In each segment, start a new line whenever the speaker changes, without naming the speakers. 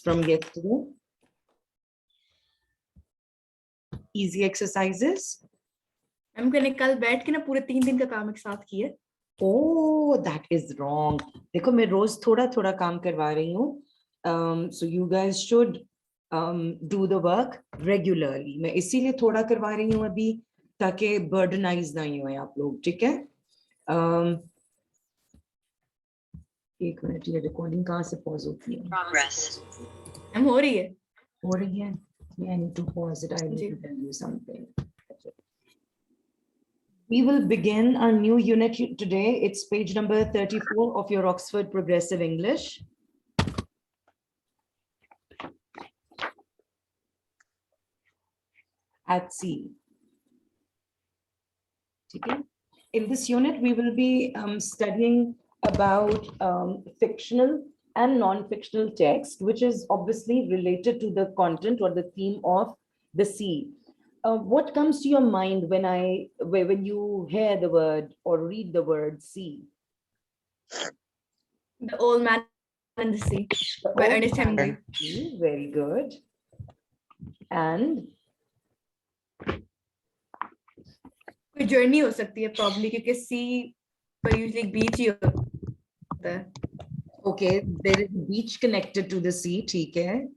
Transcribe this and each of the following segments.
from yesterday? Easy exercises.
हम मैंने कल बैठ के ना पूरे 3 दिन का काम एक साथ किया.
Oh, that is wrong. देखो मैं रोज थोड़ा थोड़ा काम करवा रही हूँ. So you guys should do the work regularly. मैं इसीलिए थोड़ा करवा रही हूँ अभी ताकि बर्डनाइज नहीं हो आप लोग. ठीक है? एक मिनट, ये रिकॉर्डिंग कहाँ से पॉज होती है?
Progress.
हम हो रही है.
हो रही है. I need to pause it. I need to tell you something. We will begin a new unit today. It's page number 34 of your Oxford Progressive English. At sea. Okay. In this unit, we will be studying about fictional and non-fictional text, which is obviously related to the content or the theme of the sea. What comes to your mind when you hear the word or read the word sea?
The Old Man and the Sea by Ernest Hemingway.
Very good. And
कोई journey हो सकती है probably क्योंकि sea पर usually बीच ही होता है.
okay, there is a beach connected to the sea. ठीक है.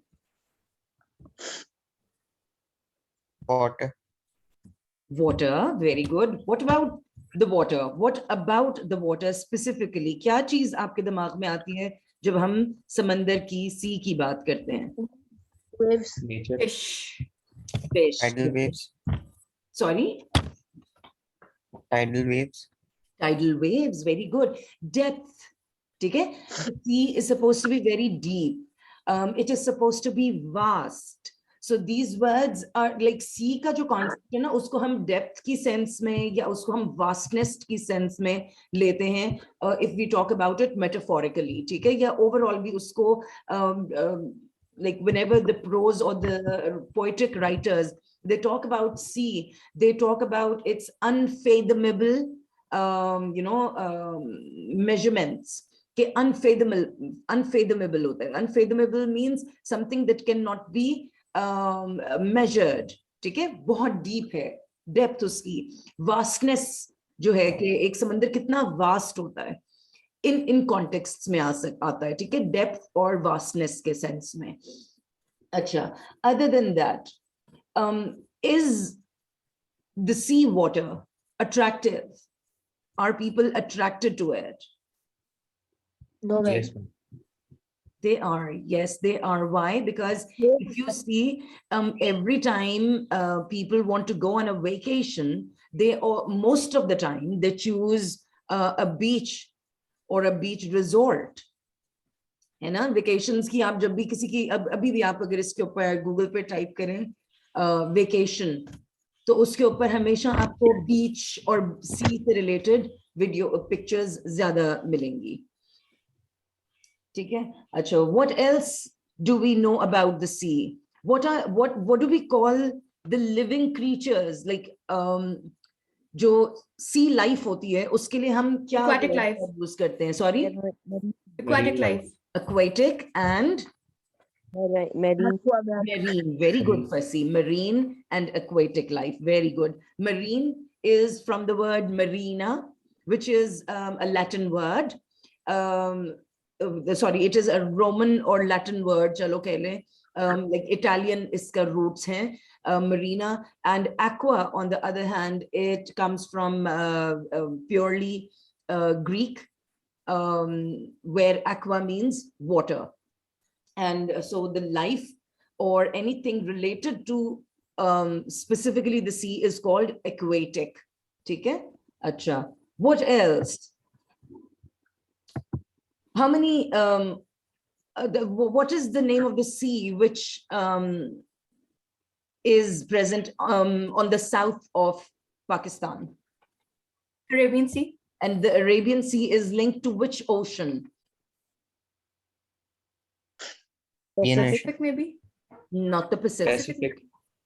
Water.
Water, very good. What about the water? What about the water specifically? क्या चीज आपके दिमाग में आती है जब हम समंदर की sea की बात करते हैं?
Waves.
Nature.
Fish.
Fish.
Tidal waves.
Sorry?
Tidal waves.
Tidal waves, very good. Depth. Okay? The sea is supposed to be very deep. It is supposed to be vast. So these words are like sea का जो concept है ना, उसको हम depth की sense में या उसको हम vastness की sense में लेते हैं. If we talk about it metaphorically, ठीक है? या overall भी उसको like whenever the prose or the poetic writers, they talk about sea, they talk about its unfathomable measurements. कि unfathomable होता है. Unfathomable means something that cannot be measured. ठीक है? बहुत deep है. Depth उसकी. Vastness जो है कि एक समंदर कितना vast होता है. in contexts में आता है. ठीक है? Depth और vastness के sense में. अच्छा. Other than that, is the sea water attractive? Are people attracted to it?
No, ma'am.
Yes.
They are. Yes, they are. Why? Because if you see, every time people want to go on a vacation, most of the time they choose a beach or a beach resort. है ना? Vacations की आप जब भी किसी की अभी भी आप अगर इसके ऊपर Google पे टाइप करें vacation, तो उसके ऊपर हमेशा आपको beach और sea से related video pictures ज़्यादा मिलेंगी. ठीक है? अच्छा, what else do we know about the sea? What do we call the living creatures? Like जो sea life होती है, उसके लिए हम क्या
Aquatic life.
use करते हैं? Sorry?
Aquatic life.
Aquatic and
Marine.
marine. Very good, Fasi. Marine and aquatic life. Very good. Marine is from the word marina, which is a Latin word. Sorry, it is a Roman or Latin word. Chalo kehle. Like Italian iska roots hain. Marina and aqua, on the other hand, it comes from purely Greek, where aqua means water. And so the life or anything related to specifically the sea is called aquatic. ठीक है? अच्छा. What else? How many, what is the name of the sea which is present on the south of Pakistan?
Arabian Sea.
And the Arabian Sea is linked to which ocean?
Pacific maybe?
Not the Pacific.
Pacific.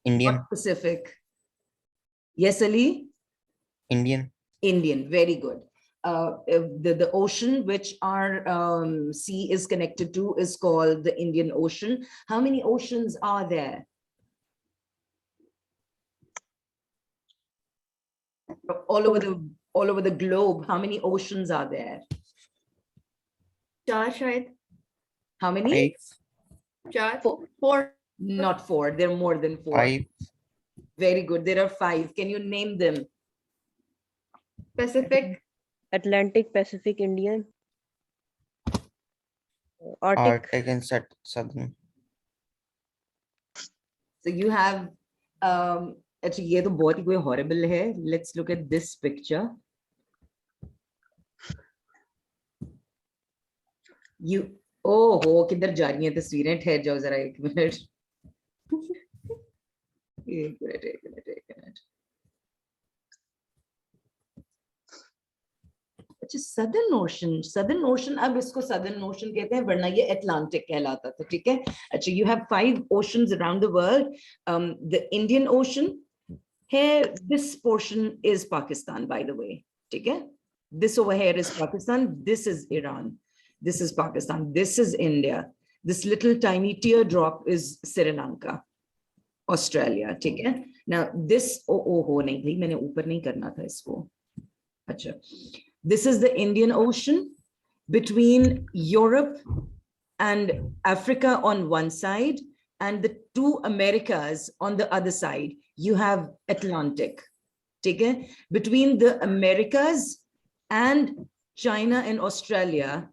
Indian.
Not Pacific. Yes, Ali?
Indian.
Indian. Very good. the ocean which our sea is connected to is called the Indian Ocean. How many oceans are there? All over the globe, how many oceans are there?
4 शायद.
How many?
5,
4. 4.
Not 4. There are more than 4.
5,
Very good. There are 5. Can you name them?
Pacific.
Atlantic, Pacific, Indian. Arctic.
Arctic and Southern.
So you have अच्छा ये तो बहुत ही कोई horrible है. Let's look at this picture. You हो किधर जा रही हैं तस्वीरें? ठहर जाओ जरा एक मिनट. एक मिनट. अच्छा Southern Ocean अब इसको Southern Ocean कहते हैं वरना ये Atlantic कहलाता था. ठीक है. अच्छा you have 5 oceans around the world. The Indian Ocean. Here, this portion is Pakistan, by the way. ठीक है? This over here is Pakistan. This is Iran. This is Pakistan. This is India. This little tiny teardrop is Sri Lanka, Australia. ठीक है? Now this हो नहीं भाई मैंने ऊपर नहीं करना था इसको. अच्छा. This is the Indian Ocean between Europe and Africa on one side and the 2 Americas on the other side. You have Atlantic. ठीक है? Between the Americas and China and Australia,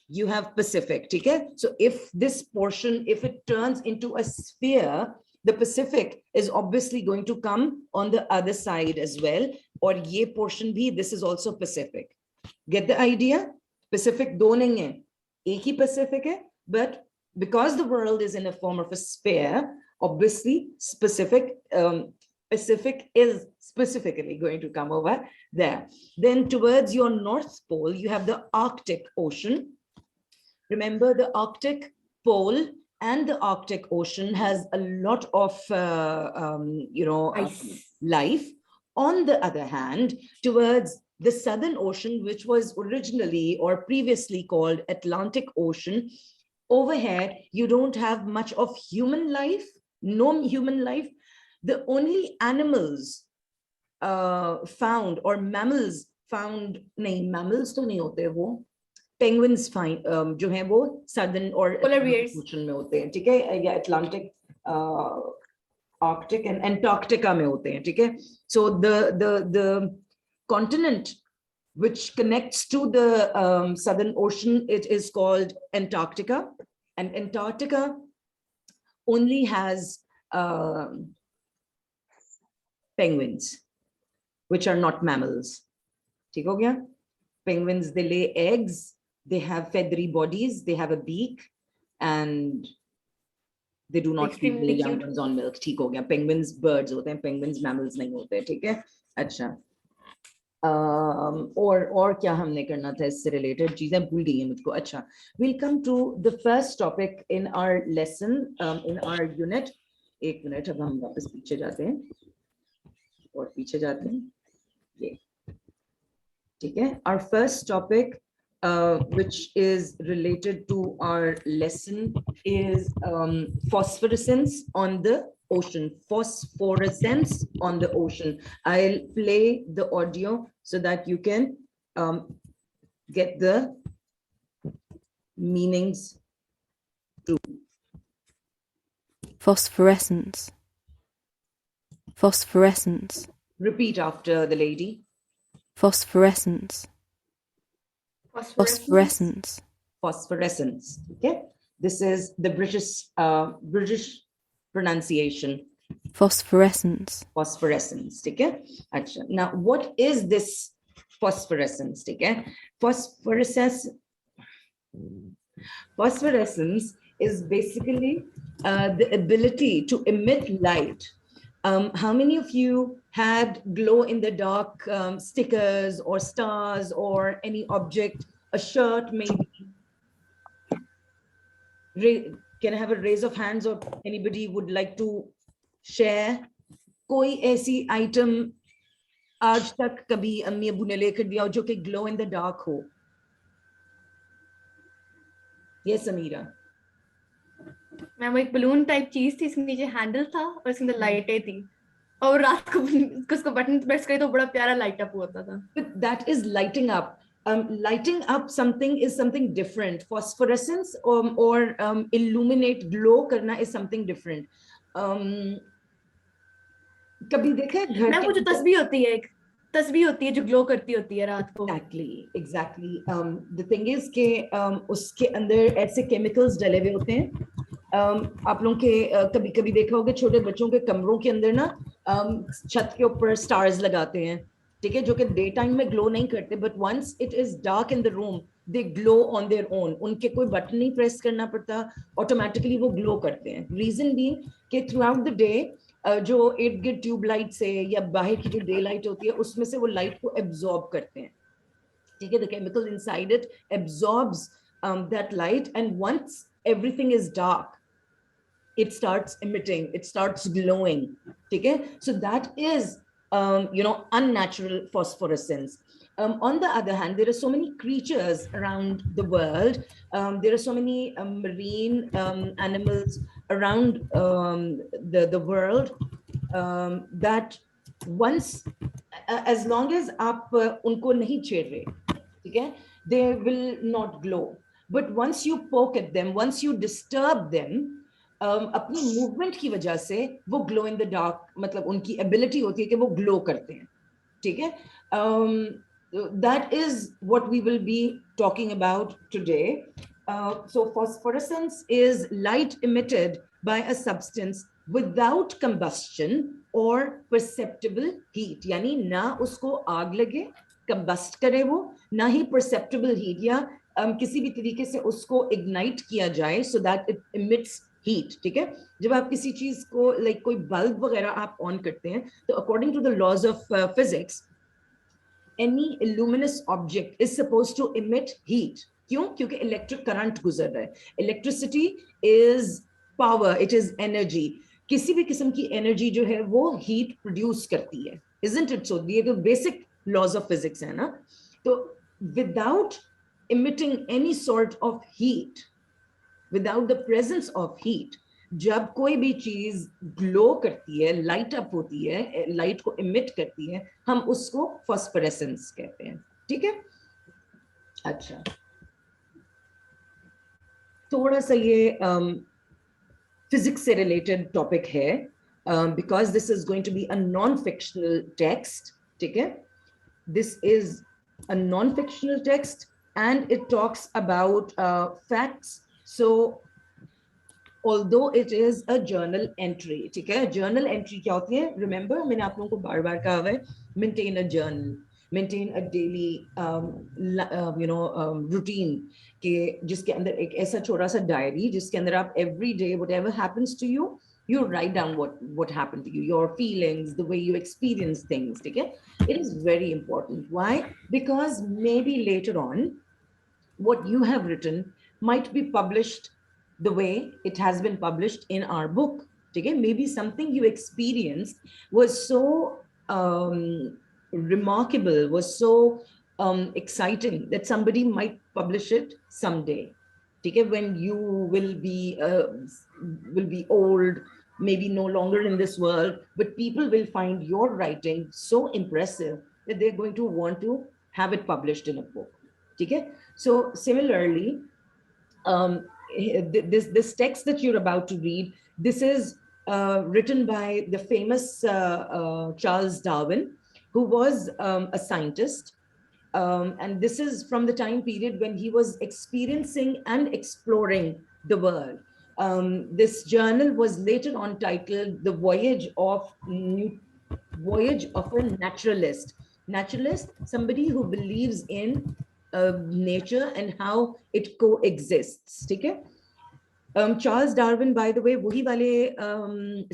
you have Pacific. ठीक है? So if this portion, if it turns into a sphere, the Pacific is obviously going to come on the other side as well. Or ये portion भी, this is also Pacific. Get the idea? Pacific दो नहीं है. एक ही Pacific है, but because the world is in a form of a sphere, obviously Pacific is specifically going to come over there. Then towards your North Pole, you have the Arctic Ocean. Remember the Arctic Pole and the Arctic Ocean has a lot of, life. On the other hand, towards the Southern Ocean, which was originally or previously called Atlantic Ocean, over here, you don't have much of human life, no human life. The only animals found or mammals found, नहीं mammals तो नहीं होते वो, penguins find जो हैं वो southern or
Polar bears
ocean में होते हैं, ठीक है, या Atlantic, Arctic and Antarctica में होते हैं, ठीक है. So the continent which connects to the Southern Ocean, it is called Antarctica, and Antarctica only has penguins, which are not mammals. ठीक हो गया? Penguins, they lay eggs, they have feathery bodies, they have a beak, and they do not feed the
extremely
young
cute.
ones on milk. ठीक हो गया? Penguins birds होते हैं, penguins mammals नहीं होते हैं, ठीक है? अच्छा. और क्या हमने करना था इससे related चीजें भूल गई हैं मुझको. अच्छा, we'll come to the first topic in our lesson, in our unit. एक मिनट, अब हम वापस पीछे जाते हैं और पीछे जाते हैं. ये ठीक है. Our first topic, which is related to our lesson, is phosphorescence on the ocean. Phosphorescence on the ocean. I'll play the audio so that you can get the meanings too.
Phosphorescence. Phosphorescence.
Repeat after the lady.
Phosphorescence. Phosphorescence.
Phosphorescence. Okay. This is the British pronunciation.
Phosphorescence.
Phosphorescence. Okay. Now, what is this phosphorescence? Okay. Phosphorescence is basically the ability to emit light. How many of you had glow in the dark stickers or stars or any object, a shirt maybe? Can I have a raise of hands, or anybody would like to share? कोई ऐसी item आज तक कभी अम्मी अबू ने लेकर दिया हो जो कि ग्लो इन द डार्क हो? ये समीरा।
मैम, वो एक बलून टाइप चीज थी, इसके नीचे हैंडल था और इसके अंदर लाइटें थी, और रात को उसको बटन प्रेस करे तो बड़ा प्यारा लाइट अप होता था।
That is lighting up. Lighting up something is something different. Phosphorescence or illuminate, glow करना is something different. कभी देखा है घर
मैम,
के
वो जो तस्बीह होती है, एक तस्बीह होती है जो ग्लो करती होती है रात को।
Exactly. The thing is कि उसके अंदर ऐसे chemicals डले हुए होते हैं. आप लोगों के कभी कभी देखा होगा छोटे बच्चों के कमरों के अंदर ना छत के ऊपर स्टार्स लगाते हैं, ठीक है, जो कि डे टाइम में ग्लो नहीं करते, but once it is dark in the room they glow on their own. उनके कोई बटन नहीं प्रेस करना पड़ता, ऑटोमेटिकली वो ग्लो करते हैं. रीजन भी कि थ्रू आउट द डे जो इर्द गिर्द ट्यूब लाइट से या बाहर की जो डे लाइट होती है उसमें से वो लाइट को एब्जॉर्ब करते हैं, ठीक है. The chemical inside it absorbs that light and once everything is dark, it starts emitting, it starts glowing, okay. So that is unnatural phosphorescence. On the other hand, there are so many creatures around the world, there are so many marine animals around the world, that once as long as aap unko nahi chhed rahe, okay, they will not glow. But once you poke at them, once you disturb them, अपनी movement की वजह से वो glow in the dark, मतलब उनकी ability होती है कि वो ग्लो करते हैं, ठीक है. That is what we will be talking about today. So phosphorescence is light emitted by a substance without combustion or perceptible heat. यानी ना उसको आग लगे, combust करे वो, ना ही perceptible heat या किसी भी तरीके से उसको इग्नाइट किया जाए so that it emits heat, ठीक है. जब आप किसी चीज को लाइक कोई बल्ब वगैरह आप ऑन करते हैं तो according to the laws of physics any luminous object is supposed to emit heat. क्यों? क्योंकि इलेक्ट्रिक करंट गुजर रहा है. Electricity is power, it is energy. किसी भी किस्म की एनर्जी जो है वो हीट प्रोड्यूस करती है, isn't it so? ये तो बेसिक लॉज ऑफ फिजिक्स है ना. तो without emitting any sort of heat, without the presence of heat, जब कोई भी चीज ग्लो करती है, लाइट अप होती है, लाइट को इमिट करती है, हम उसको फॉस्फोरेसेंस कहते हैं, ठीक है. अच्छा, थोड़ा सा ये फिजिक्स से रिलेटेड टॉपिक है, because this is going to be a non fictional text, ठीक है. This is a non-fictional text and it talks about facts. So although it is a journal entry, ठीक है. journal entry क्या होती है? Remember, मैंने आप लोगों को बार बार कहा है, maintain a journal, maintain a daily routine के जिसके अंदर एक ऐसा छोटा सा डायरी जिसके अंदर आप every day whatever happens to you, you write down what happened to you, your feelings, the way you experience things, ठीक है. It is very important. Why? Because maybe later on what you have written might be published the way it has been published in our book, okay. Maybe something you experienced was so remarkable, was so exciting that somebody might publish it someday, okay, when you will be old, maybe no longer in this world, but people will find your writing so impressive that they're going to want to have it published in a book, okay. So similarly, this text that you're about to read, this is written by the famous Charles Darwin, who was a scientist, and this is from the time period when he was experiencing and exploring the world. This journal was later on titled The Voyage of a Naturalist. Naturalist, somebody who believes in nature and how it coexists, ठीक है. Charles Darwin, by the way, वही वाले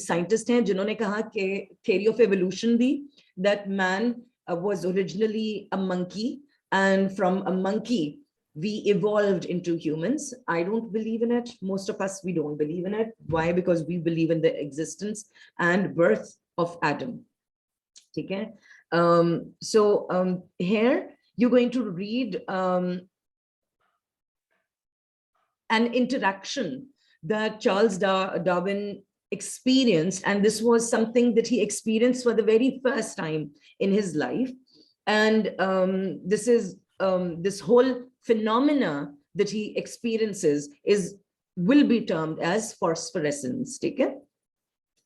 scientist हैं जिन्होंने कहा कि theory of evolution the, that man was originally a monkey and from a monkey we evolved into humans. I don't believe in it. Most of us, we don't believe in it. Why? Because we believe in the existence and birth of Adam. Okay. Here you're going to read an interaction that Charles Darwin experienced, and this was something that he experienced for the very first time in his life. And this whole phenomena that he experiences will be termed as phosphorescence. Okay?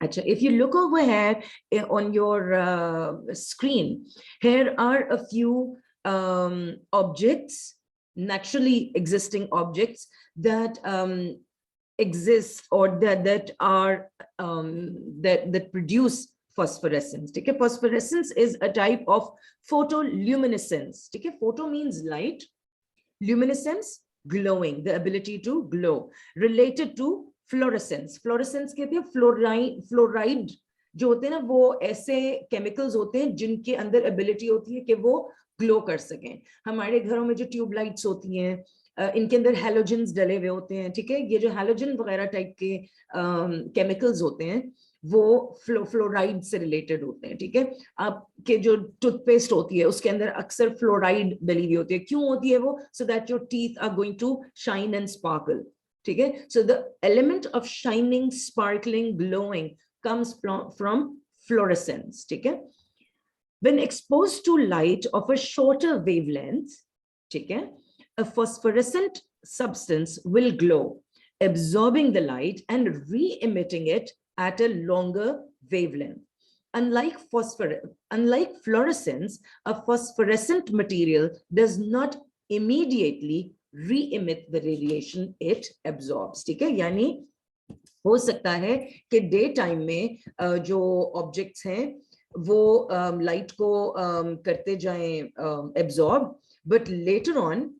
If you look over here on your screen, here are a few objects, naturally existing objects that exist or that produce phosphorescence. Okay? Phosphorescence is a type of photoluminescence. Okay? Photo means light, luminescence glowing, the ability to glow, related to fluorescence. Fluorescence कहते हैं fluoride जो होते हैं ना, वो ऐसे chemicals होते हैं जिनके अंदर एबिलिटी होती है कि वो ग्लो कर सकें. हमारे घरों में जो ट्यूबलाइट्स होती हैं, इनके अंदर हैलोजन्स डले हुए होते हैं. ठीक है, ये जो हैलोजन वगैरह टाइप के केमिकल्स होते हैं वो फ्लोराइड से रिलेटेड होते हैं. ठीक है, आपके जो टूथपेस्ट होती है उसके अंदर अक्सर फ्लोराइड डली हुई होती है. क्यों होती है वो? So that your teeth are going to shine and sparkle. ठीक है, so the element of shining, sparkling, glowing comes from fluorescence. ठीक है, when exposed to light of a shorter wavelength, ठीक है, a phosphorescent substance will glow, absorbing the light and re-emitting it at a longer wavelength. Unlike fluorescence, a phosphorescent material does not immediately re-emit the radiation it absorbs. ठीक है, यानी हो सकता है कि day time में जो ऑब्जेक्ट्स हैं वो लाइट को करते जाएं एब्जॉर्ब, बट लेटर ऑन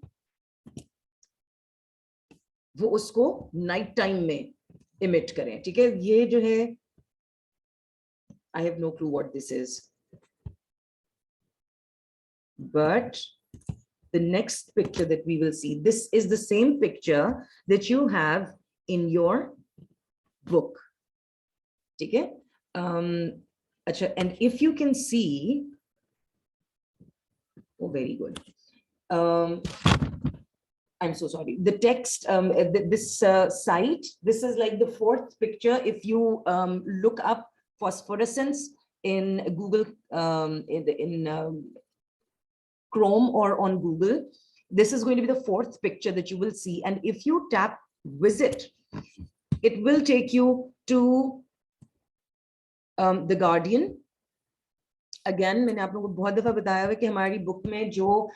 वो उसको नाइट टाइम में इमिट करें. ठीक है, ये जो है, I have no clue what this is, but the next picture that we will see, this is the same picture that you have in your book. Okay? And if you can see, oh, very good. I'm so sorry. The text, this site, this is like the fourth picture. If you look up phosphorescence in Google, in Chrome or on Google, this is going to be the fourth picture that you will see. And if you tap visit, it will take you to The Guardian. Again, मैंने आप लोगों को बहुत दफा बताया है कि हमारी बुक में जो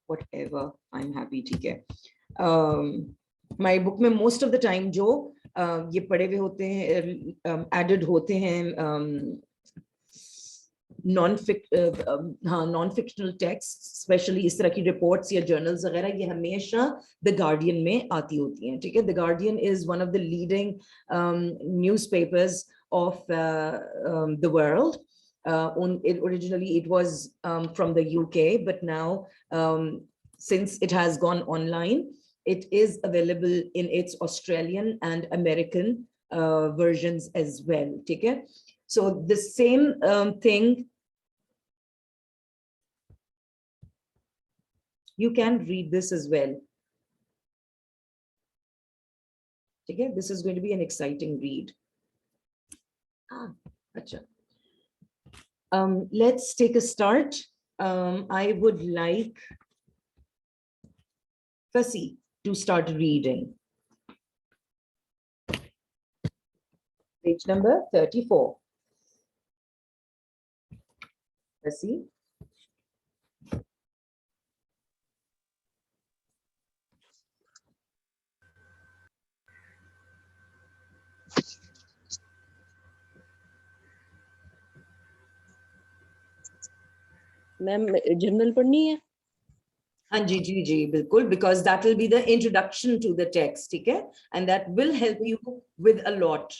whatever, I'm happy. ठीक है, हमारी बुक में most of the time जो ये पढ़े हुए होते हैं, added होते हैं non-fictional texts, especially इस तरह की reports या journals वगैरह, ये हमेशा The Guardian में आती होती हैं. ठीक है, The Guardian is one of the leading newspapers of the world. Originally it was from the UK, but now since it has gone online, it is available in its Australian and American versions as well. ठीक है, so the same thing, you can read this as well. Okay, this is going to be an exciting read. Let's take a start. I would like Fasi to start reading. Page number 34. Fasi.
Ma'am general पढ़नी है?
हाँ जी जी जी बिल्कुल, because that will be the introduction to the text. ठीक है, and that will help you with a lot.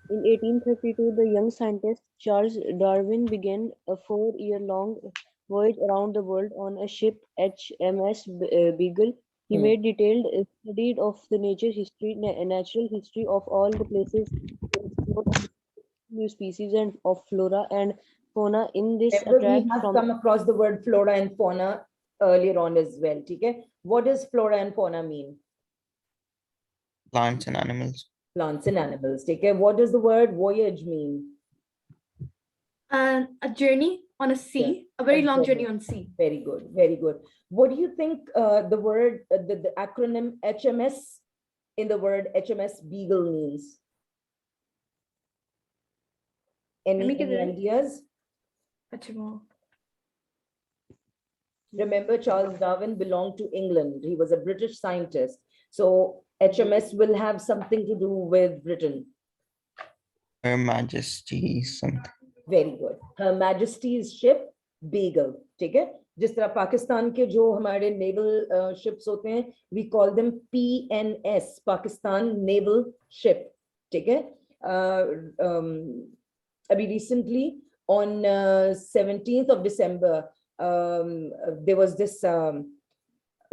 In 1832, the young scientist Charles Darwin began a 4-year-long voyage around the world on a ship HMS Beagle. He made detailed study of the natural history of all the places new species and of flora and fauna in this
Remember, we
attract
have
from
come across the word flora and fauna earlier on as well. Okay, what does flora and fauna mean?
Plants and animals.
Plants and animals. Take care. What does the word voyage mean?
And a journey on a sea, a very long journey on sea.
Very good, very good. What do you think the word, the acronym HMS in the word HMS Beagle means? Any ideas? Remember, Charles Darwin belonged to England. He was a British scientist. So HMS will have something to do with Britain.
Her Majesty something.
Very good. Her Majesty's ship Beagle. ठीक है? जिस तरह पाकिस्तान के जो हमारे naval ships होते हैं, we call them PNS, Pakistan Naval Ship. ठीक है? अभी recently on 17th of December, there was this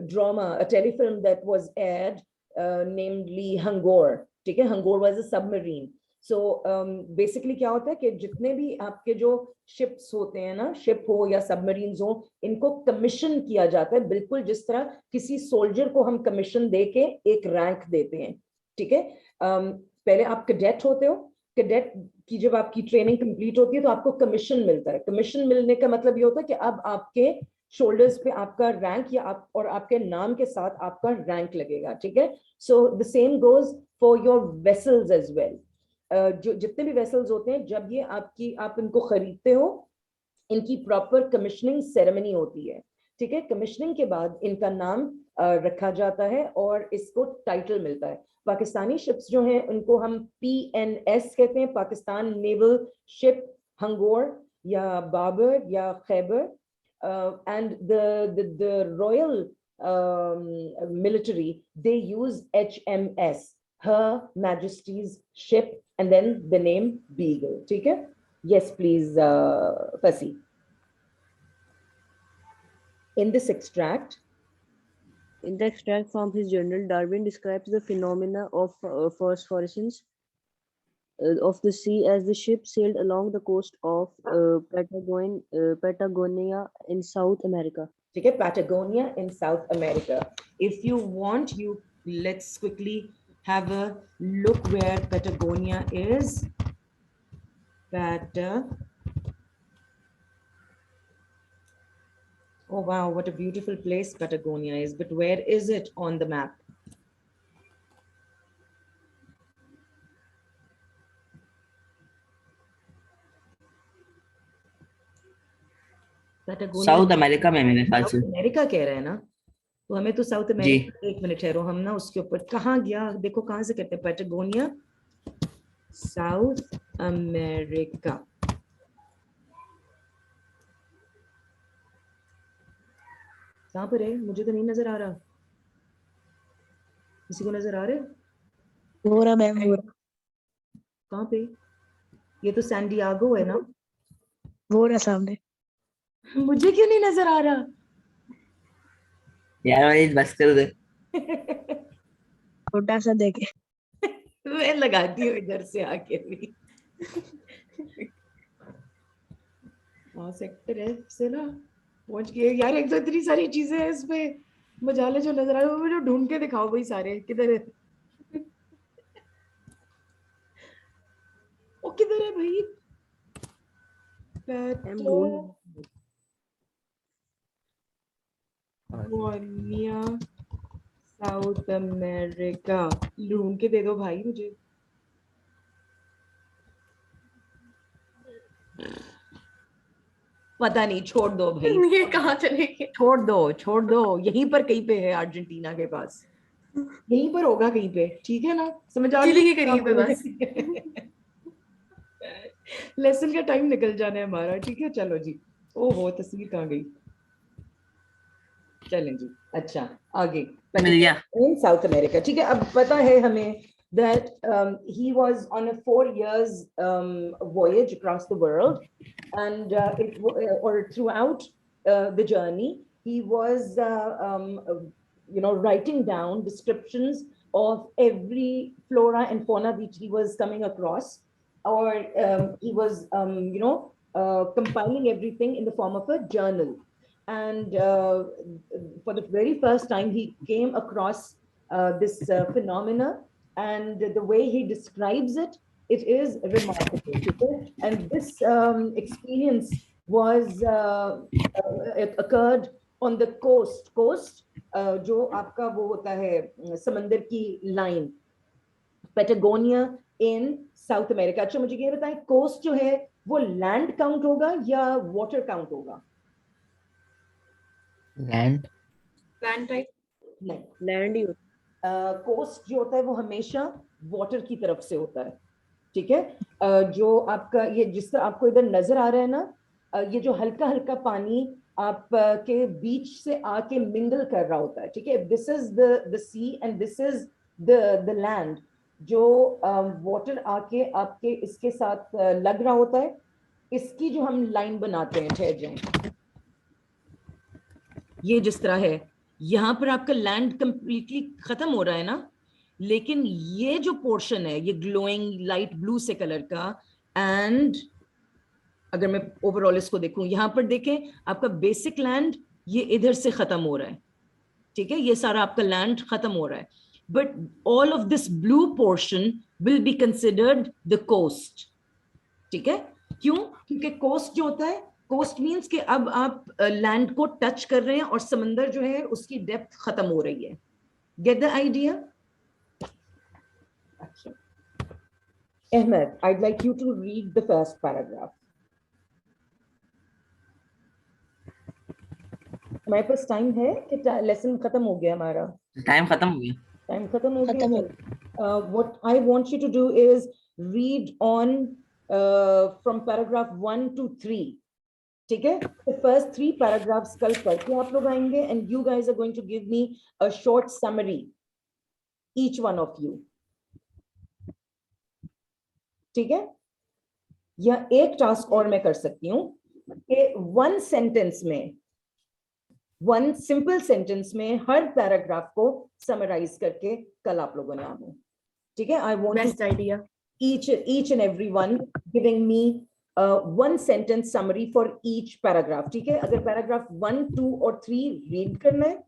drama, a telefilm that was aired, namely Hangor. ठीक है? Hangor was a submarine. So basically क्या होता है कि जितने भी आपके जो ships होते हैं ना, ship हो या submarines हो, इनको commission किया जाता है, बिल्कुल जिस तरह किसी soldier को हम commission देके एक rank देते हैं. ठीक है? पहले आप cadet होते हो, cadet की जब आपकी training complete होती है तो आपको commission मिलता है. Commission मिलने का मतलब ये होता है कि अब आपके shoulders पे आपका rank या आप और आपके नाम के साथ आपका rank लगेगा. ठीक है? So the same goes for your vessels as well. जो जितने भी वेसल्स होते हैं, जब ये आप इनको खरीदते हो, इनकी प्रॉपर कमिश्निंग सेरेमनी होती है. ठीक है? कमिश्निंग के बाद इनका नाम रखा जाता है और इसको टाइटल मिलता है. पाकिस्तानी शिप्स जो हैं उनको हम PNS कहते हैं, पाकिस्तान नेवल शिप हंगोर या बाबर या Khyber. And the royal military, they use HMS, Her Majesty's ship, and then the name Beagle. ठीक है? Yes, please, Fasi. In this extract
from his journal, Darwin describes the phenomena of phosphorescence of the sea as the ship sailed along the coast of Patagonia in South America.
ठीक है? Patagonia in South America. If you want, let's quickly have a look where Patagonia is. Oh wow, what a beautiful place Patagonia is, but where is it on the map?
South America में मेरे ख्याल से.
South America कह रहे हैं ना, तो हमें तो साउथ अमेरिका. एक मिनट ठहरो, हम ना उसके ऊपर कहाँ गया देखो, कहाँ से कहते हैं पैटागोनिया, साउथ अमेरिका. कहाँ पर है? मुझे तो नहीं नजर आ रहा. किसी को नजर आ रहा है?
हो रहा मैम, हो रहा.
कहाँ पे? ये तो सैन डियागो है ना?
हो रहा सामने.
मुझे क्यों नहीं नजर आ रहा?
यार भाई बस कर दे.
छोटा सा देखे.
मैं लगाती हूँ इधर से आके भी. हाँ सेक्टर है से ना पहुंच गए यार. एक तो इतनी सारी चीजें हैं इस पे, मजाले जो नजर आ रहे हैं मुझे ढूंढ के दिखाओ भाई. सारे किधर है? वो किधर है भाई? Patagonia south America. ढूंढ के दे दो भाई मुझे. पता नहीं, छोड़ दो भाई.
ये कहाँ चले गए?
छोड़ दो. यहीं पर कहीं पे है, अर्जेंटीना के पास. यहीं पर होगा कहीं पे. ठीक है ना? समझ आ
चिली के करीब है बस.
लेसन का टाइम निकल जाना है हमारा. ठीक है, चलो जी. ओहो, तस्वीर कहाँ गई? चलें जी. अच्छा, आगे.
मिल गया.
इन साउथ अमेरिका. ठीक है, अब पता है हमें that he was on a 4 years voyage across the world, and throughout the journey he was writing down descriptions of every flora and fauna which he was coming across. or he was, compiling everything in the form of a journal. And for the very first time, he came across this phenomena, and the way he describes it, it is remarkable. Okay? And this experience was it occurred on the coast, जो आपका वो होता है समंदर की line, Patagonia इन south America. अच्छा मुझे ये बताएं, कोस्ट जो है वो लैंड काउंट होगा या वाटर काउंट होगा?
Land.
Land type.
नहीं,
लैंड ही
कोस्ट जो होता है वो हमेशा वाटर की तरफ से होता है. ठीक है, जो आपका ये जिस तरह आपको इधर नजर आ रहा है ना, ये जो हल्का हल्का पानी आप के बीच से आके मिंगल कर रहा होता है. ठीक है, this is the sea and this is the land. जो वाटर आके आपके इसके साथ लग रहा होता है, इसकी जो हम लाइन बनाते हैं, ठहर जाएं, ये जिस तरह है, यहाँ पर आपका लैंड कंप्लीटली खत्म हो रहा है ना, लेकिन ये जो पोर्शन है ये ग्लोइंग लाइट ब्लू से कलर का, एंड अगर मैं ओवरऑल इसको देखूं, यहाँ पर देखें आपका बेसिक लैंड ये इधर से खत्म हो रहा है. ठीक है, ये सारा आपका लैंड खत्म हो रहा है, but all of this blue portion will be considered the coast. ठीक है, क्यों? क्योंकि कोस्ट जो होता है, कोस्ट मींस कि अब आप लैंड को टच कर रहे हैं और समंदर जो है उसकी डेप्थ खत्म हो रही है. Get the idea? अच्छा, Ahmad, I'd like you to read the first paragraph. हमारे पास टाइम है कि लेसन खत्म हो गया हमारा?
टाइम खत्म हो गया.
टाइम खत्म हो
खत्म हो
गया. What I want you to do is read on from paragraph 1 to 3. ठीक है, the first 3 paragraphs कल पढ़ के आप लोग आएंगे, and you guys are going to give me a short summary, each one of you. ठीक है, या एक टास्क और मैं कर सकती हूँ कि वन सिंपल सेंटेंस में हर पैराग्राफ को समराइज करके कल आप लोगों ने आना. ठीक है, I want
Best idea.
each and every one giving me one sentence summary for each paragraph. ठीक है, अगर पैराग्राफ 1, 2 और 3 रीड करना है,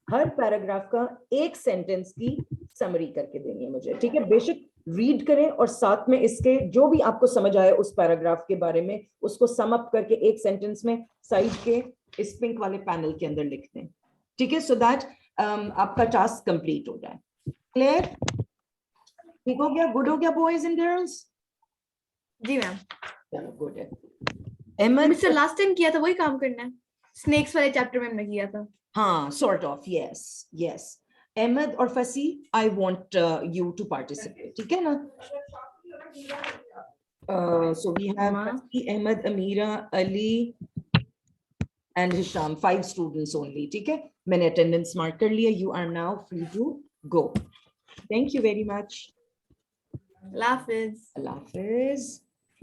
हर पैराग्राफ का एक सेंटेंस की समरी करके देनी है मुझे. ठीक है, बेशक रीड करें और साथ में इसके जो भी आपको समझ आए उस पैराग्राफ के बारे में उसको सम अप करके एक सेंटेंस में साइड के इस पिंक वाले पैनल के अंदर लिख दें. ठीक है, सो दैट आपका टास्क कंप्लीट हो जाए. क्लियर? ठीक हो गया? गुड हो गया बॉयज एंड गर्ल्स?
जी मैम.
चलो गुड है. अहमद,
मिस्टर लास्ट टाइम किया था वही काम करना है. स्नेक्स वाले चैप्टर में हमने किया था.
हाँ, sort of, yes. Ahmed और Fasi, I want you to participate. ठीक है ना? So we have Fasi, Ahmed, Amira, Ali, and Hisham. 5 students only. ठीक है? मैंने attendance mark कर लिया. You are now free to go. Thank you very much.
Allah Hafiz.
Allah Hafiz.